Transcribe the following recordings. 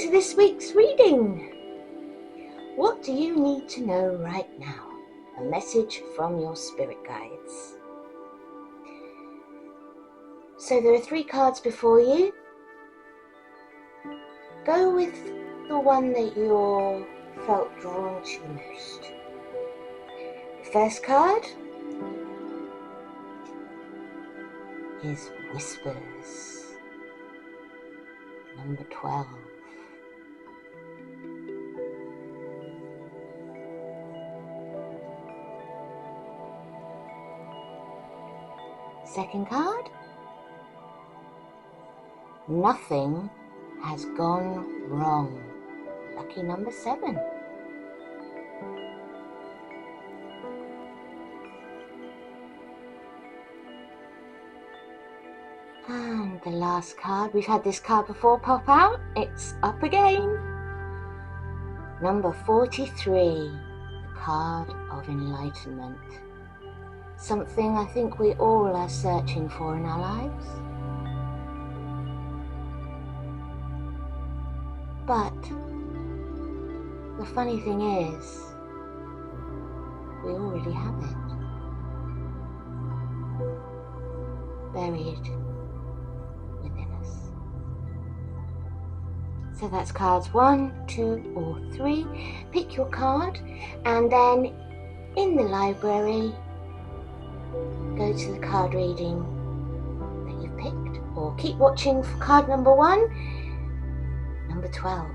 to this week's reading. What do you need to know right now? A message from your spirit guides. So there are 3 cards before you. Go with the one that you felt drawn to most. The first card is Whispers, number 12. Second card, Nothing has gone wrong, lucky number 7. And the last card, we've had this card before pop out, it's up again. Number 43, the card of enlightenment. Something I think we all are searching for in our lives. But the funny thing is, we already have it. Buried within us. So that's cards 1, 2, or 3. Pick your card and then in the library, go to the card reading that you've picked, or keep watching for card number 1, number 12,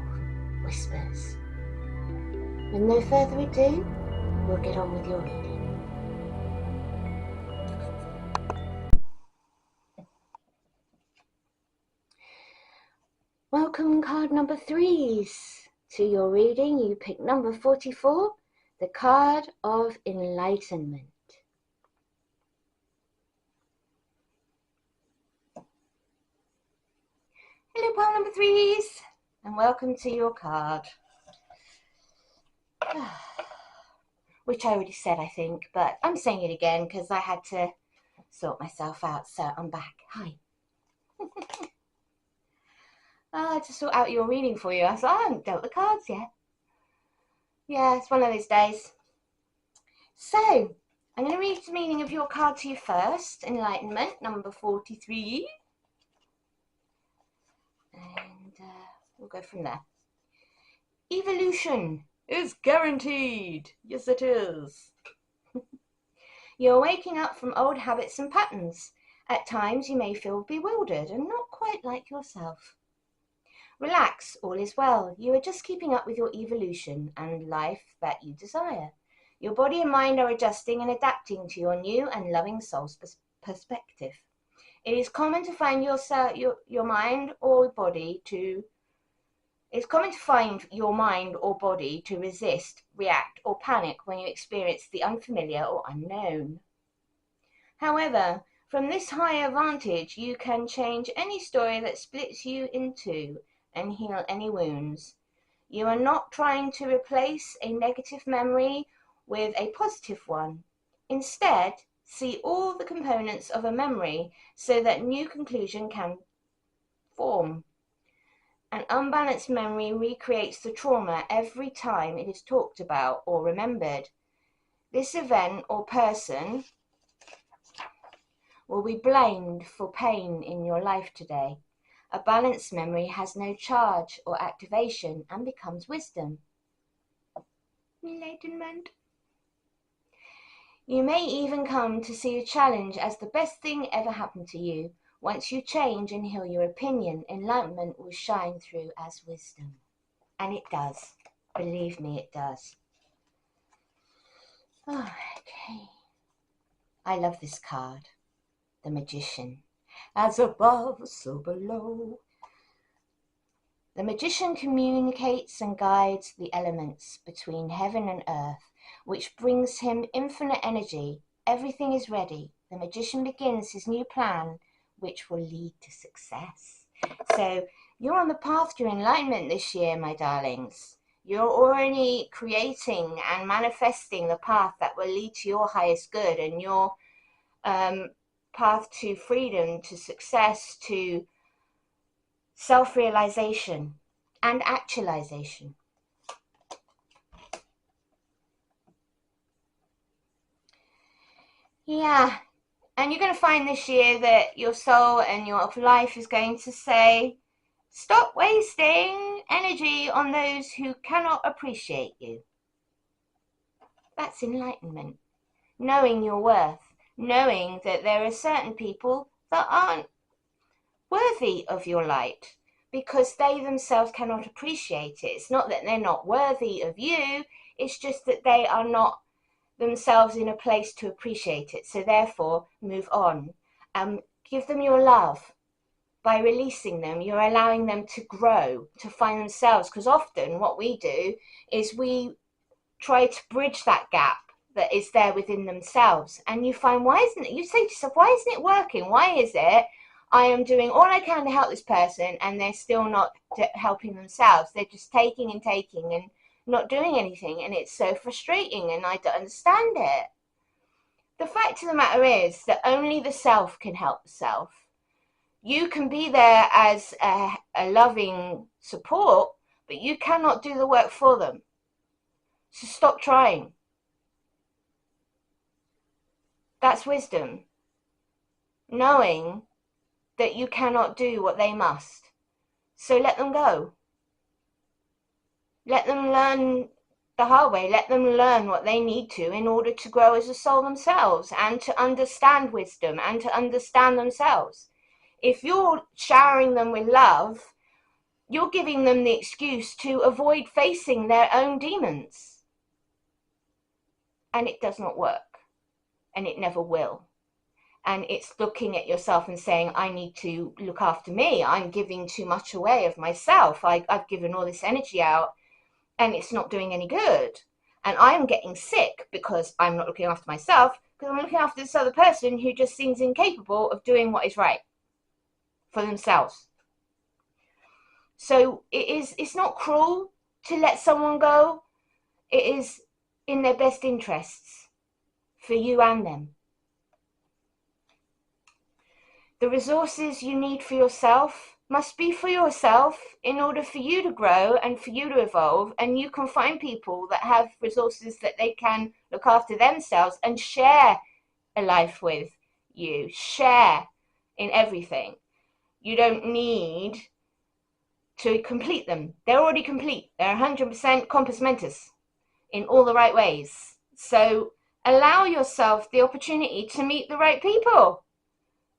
Whispers. With no further ado, we'll get on with your reading. Welcome card number 3s to your reading. You pick number 44, the card of enlightenment. Hello pile number 3s and welcome to your card. Which I already said I think, but I'm saying it again because I had to sort myself out, so I'm back. Hi. To sort out your reading for you. I thought I haven't dealt the cards yet. Yeah, it's one of those days. So, I'm going to read the meaning of your card to you first. Enlightenment, number 43. And we'll go from there. Evolution is guaranteed. Yes, it is. You're waking up from old habits and patterns. At times, you may feel bewildered and not quite like yourself. Relax, all is well. You are just keeping up with your evolution and life that you desire. Your body and mind are adjusting and adapting to your new and loving soul's perspective. It is common to find your mind or body to resist, react, or panic when you experience the unfamiliar or unknown. However, from this higher vantage, you can change any story that splits you in two and heal any wounds. You are not trying to replace a negative memory with a positive one. Instead, see all the components of a memory so that new conclusion can form. An unbalanced memory recreates the trauma every time it is talked about or remembered. This event or person will be blamed for pain in your life today. A balanced memory has no charge or activation and becomes wisdom. Enlightenment. You may even come to see a challenge as the best thing ever happened to you. Once you change and heal your opinion, enlightenment will shine through as wisdom. And it does. Believe me, it does. Oh, okay. I love this card. The Magician. As above, so below. The magician communicates and guides the elements between heaven and earth, which brings him infinite energy. Everything is ready. The magician begins his new plan, which will lead to success. So you're on the path to enlightenment this year, my darlings. You're already creating and manifesting the path that will lead to your highest good and your path to freedom, to success, to self-realization. and actualization. Yeah, and you're going to find this year that your soul and your life is going to say, stop wasting energy on those who cannot appreciate you. That's enlightenment. Knowing your worth, knowing that there are certain people that aren't worthy of your light because they themselves cannot appreciate it. It's not that they're not worthy of you, it's just that they are not themselves in a place to appreciate it. So therefore, move on. Give them your love. By releasing them, you're allowing them to grow, to find themselves. Because often what we do is we try to bridge that gap that is there within themselves. And you find, why isn't it? You say to yourself, why isn't it working? Why is it I am doing all I can to help this person and they're still not helping themselves? They're just taking and taking and not doing anything, and it's so frustrating, and I don't understand it. The fact of the matter is that only the self can help the self. You can be there as a loving support, but you cannot do the work for them. So stop trying. That's wisdom. Knowing that you cannot do what they must. So let them go. Let them learn the hard way. Let them learn what they need to in order to grow as a soul themselves and to understand wisdom and to understand themselves. If you're showering them with love, you're giving them the excuse to avoid facing their own demons. And it does not work. And it never will. And it's looking at yourself and saying, I need to look after me. I'm giving too much away of myself. I've given all this energy out and it's not doing any good. And I'm getting sick because I'm not looking after myself, because I'm looking after this other person who just seems incapable of doing what is right for themselves. So it's not cruel to let someone go. It is in their best interests for you and them. The resources you need for yourself must be for yourself in order for you to grow and for you to evolve. And you can find people that have resources that they can look after themselves and share a life with you, share in everything. You don't need to complete them. They're already complete. They're 100% compos mentis in all the right ways. So allow yourself the opportunity to meet the right people,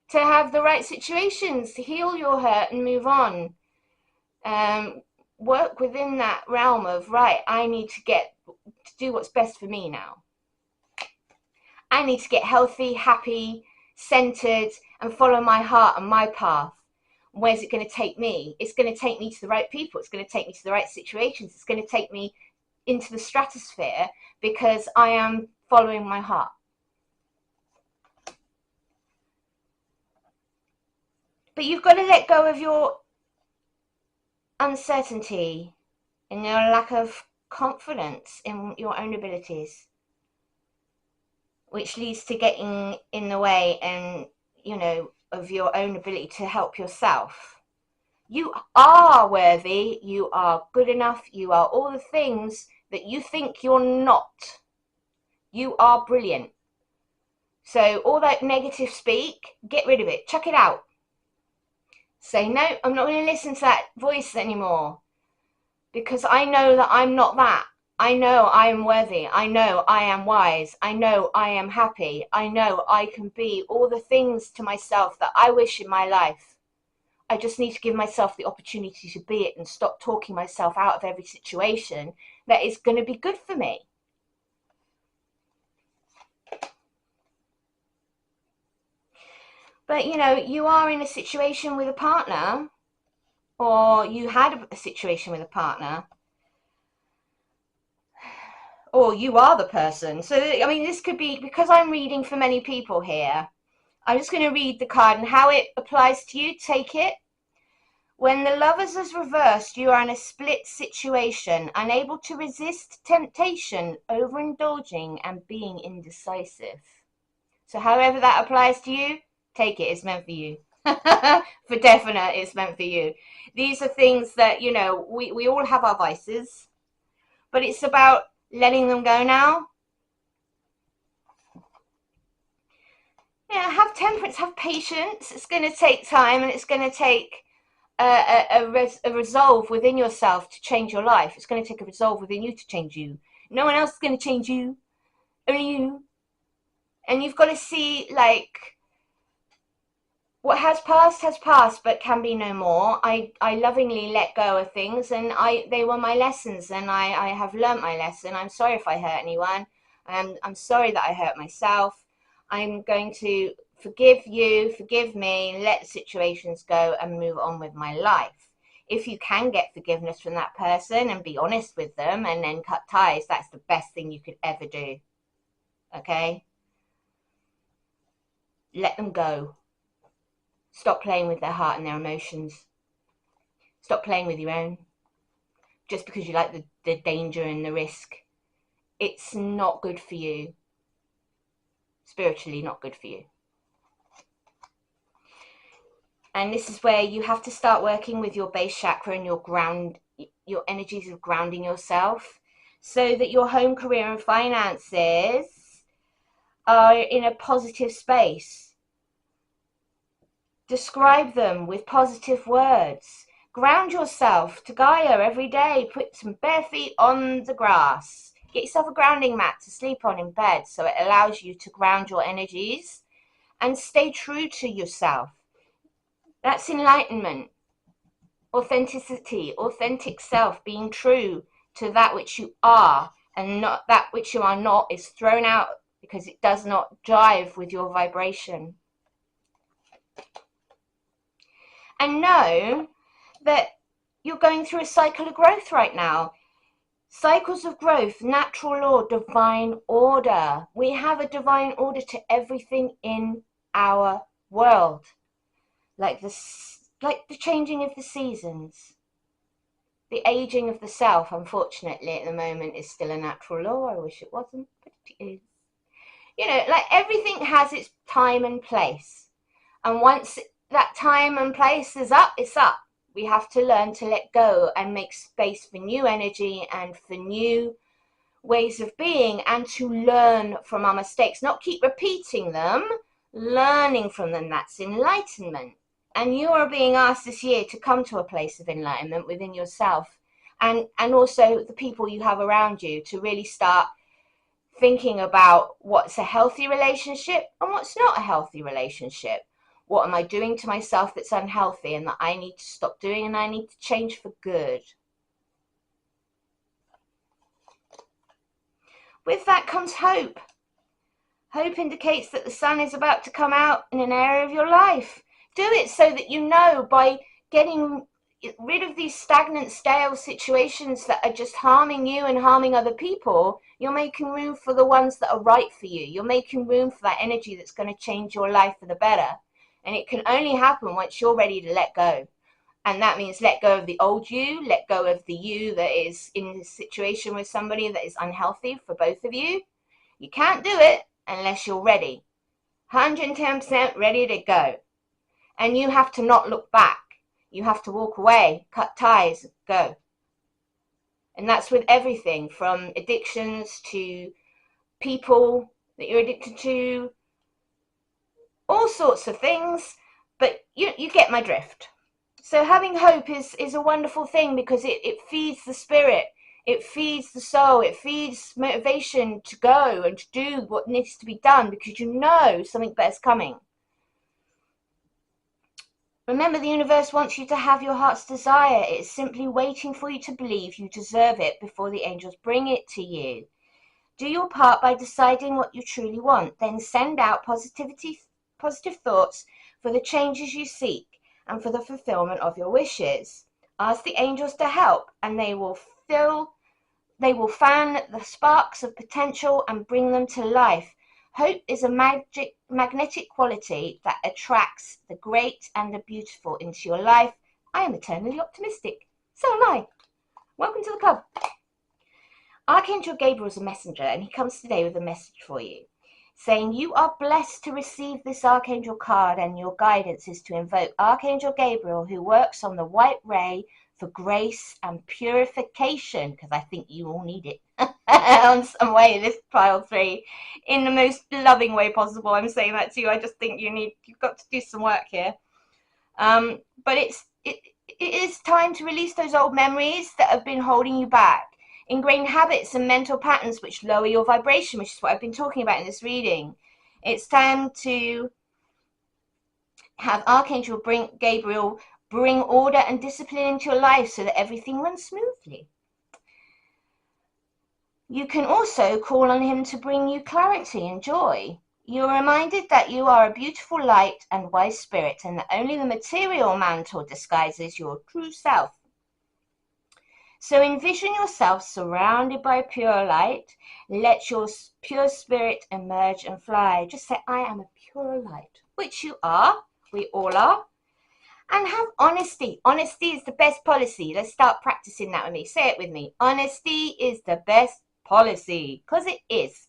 to have the right situations, to heal your hurt and move on. Work within that realm of, right, I need to do what's best for me now. I need to get healthy, happy, centered, and follow my heart and my path. Where's it going to take me? It's going to take me to the right people. It's going to take me to the right situations. It's going to take me into the stratosphere because I am following my heart. But you've got to let go of your uncertainty and your lack of confidence in your own abilities, which leads to getting in the way and, of your own ability to help yourself. You are worthy, you are good enough, you are all the things that you think you're not. You are brilliant. So all that negative speak, get rid of it, chuck it out. Say, no, I'm not going to listen to that voice anymore, because I know that I'm not that. I know I am worthy. I know I am wise. I know I am happy. I know I can be all the things to myself that I wish in my life. I just need to give myself the opportunity to be it and stop talking myself out of every situation that is going to be good for me. But, you are in a situation with a partner, or you had a situation with a partner, or you are the person. So, this could be, because I'm reading for many people here, I'm just going to read the card and how it applies to you. Take it. When the lovers is reversed, you are in a split situation, unable to resist temptation, overindulging, and being indecisive. So however that applies to you, take it. It's meant for you. For definite, it's meant for you. These are things that, you know, we all have our vices, but it's about letting them go now. Yeah, have temperance, have patience. It's going to take time, and it's going to take a resolve within yourself to change your life. It's going to take a resolve within you to change you. No one else is going to change you, only you. And you've got to see, like, what has passed, but can be no more. I lovingly let go of things, and they were my lessons, and I have learnt my lesson. I'm sorry if I hurt anyone. I'm sorry that I hurt myself. I'm going to forgive you, forgive me, let situations go and move on with my life. If you can get forgiveness from that person and be honest with them and then cut ties, that's the best thing you could ever do. Okay? Let them go. Stop playing with their heart and their emotions. Stop playing with your own. Just because you like the danger and the risk. It's not good for you. Spiritually, not good for you. And this is where you have to start working with your base chakra and your energies of grounding yourself, so that your home, career, and finances are in a positive space. Describe them with positive words. Ground yourself to Gaia every day. Put some bare feet on the grass. Get yourself a grounding mat to sleep on in bed, so it allows you to ground your energies and stay true to yourself. That's enlightenment, authenticity, authentic self, being true to that which you are, and not that which you are not is thrown out because it does not jive with your vibration. And know that you're going through a cycle of growth right now. Cycles of growth, natural law, divine order. We have a divine order to everything in our world. Like the changing of the seasons. The aging of the self, unfortunately, at the moment is still a natural law. I wish it wasn't, but it is. You know, like everything has its time and place. And once that time and place is up, it's up. We have to learn to let go and make space for new energy and for new ways of being, and to learn from our mistakes, not keep repeating them, learning from them. That's enlightenment. And you are being asked this year to come to a place of enlightenment within yourself, and also the people you have around you, to really start thinking about what's a healthy relationship and what's not a healthy relationship. What am I doing to myself that's unhealthy and that I need to stop doing and I need to change for good? With that comes hope. Hope indicates that the sun is about to come out in an area of your life. Do it so that you know, by getting rid of these stagnant, stale situations that are just harming you and harming other people, you're making room for the ones that are right for you. You're making room for that energy that's going to change your life for the better. And it can only happen once you're ready to let go. And that means let go of the old you, let go of the you that is in a situation with somebody that is unhealthy for both of you. You can't do it unless you're ready. 110% ready to go. And you have to not look back. You have to walk away, cut ties, go. And that's with everything from addictions to people that you're addicted to, all sorts of things, but you get my drift. So having hope is a wonderful thing, because it feeds the spirit, it feeds the soul, it feeds motivation to go and to do what needs to be done, because you know something better's coming. Remember, the universe wants you to have your heart's desire. It's simply waiting for you to believe you deserve it before the angels bring it to you. Do your part by deciding what you truly want. Then send out positive thoughts for the changes you seek and for the fulfillment of your wishes. Ask the angels to help, and they will fan the sparks of potential and bring them to life. Hope is a magnetic quality that attracts the great and the beautiful into your life. I am eternally optimistic. So am I. Welcome to the club. Archangel Gabriel is a messenger, and he comes today with a message for you. saying, "You are blessed to receive this Archangel card, and your guidance is to invoke Archangel Gabriel, who works on the white ray for grace and purification," because I think you all need it on some way, this pile 3, in the most loving way possible. I'm saying that to you. I just think you've got to do some work here. But it is time to release those old memories that have been holding you back, ingrained habits and mental patterns which lower your vibration, which is what I've been talking about in this reading. It's time to have Archangel Gabriel bring order and discipline into your life so that everything runs smoothly. You can also call on him to bring you clarity and joy. You're reminded that you are a beautiful light and wise spirit, and that only the material mantle disguises your true self. So envision yourself surrounded by pure light. Let your pure spirit emerge and fly. Just say, "I am a pure light," which you are. We all are. And have honesty. Honesty is the best policy. Let's start practicing that with me. Say it with me. Honesty is the best policy, because it is.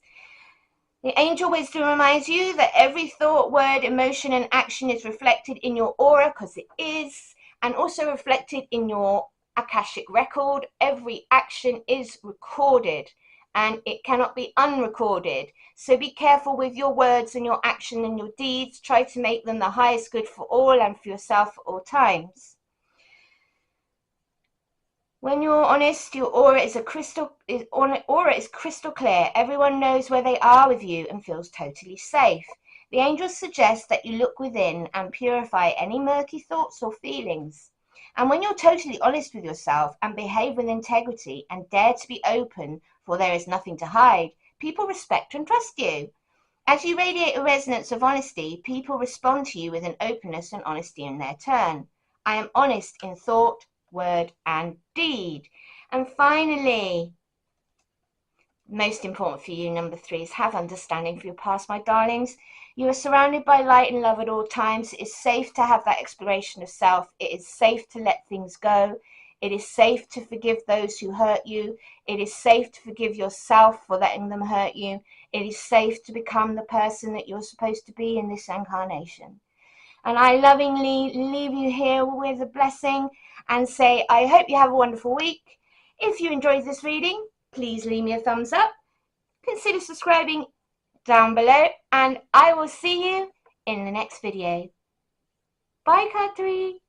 The angel wisdom reminds you that every thought, word, emotion, and action is reflected in your aura, because it is, and also reflected in your Akashic record. Every action is recorded, and it cannot be unrecorded. So be careful with your words and your action and your deeds. Try to make them the highest good for all and for yourself at all times. When you're honest, your aura is crystal clear. Everyone knows where they are with you and feels totally safe. The angels suggest that you look within and purify any murky thoughts or feelings. And when you're totally honest with yourself and behave with integrity and dare to be open, for there is nothing to hide, people respect and trust you. As you radiate a resonance of honesty, people respond to you with an openness and honesty in their turn. I am honest in thought, word, and deed. And finally, most important for you, number 3, is have understanding for your past, my darlings. You are surrounded by light and love at all times. It is safe to have that exploration of self. It is safe to let things go. It is safe to forgive those who hurt you. It is safe to forgive yourself for letting them hurt you. It is safe to become the person that you're supposed to be in this incarnation. And I lovingly leave you here with a blessing and say, I hope you have a wonderful week. If you enjoyed this reading, please leave me a thumbs up. Consider subscribing down below, and I will see you in the next video. Bye, Card 3.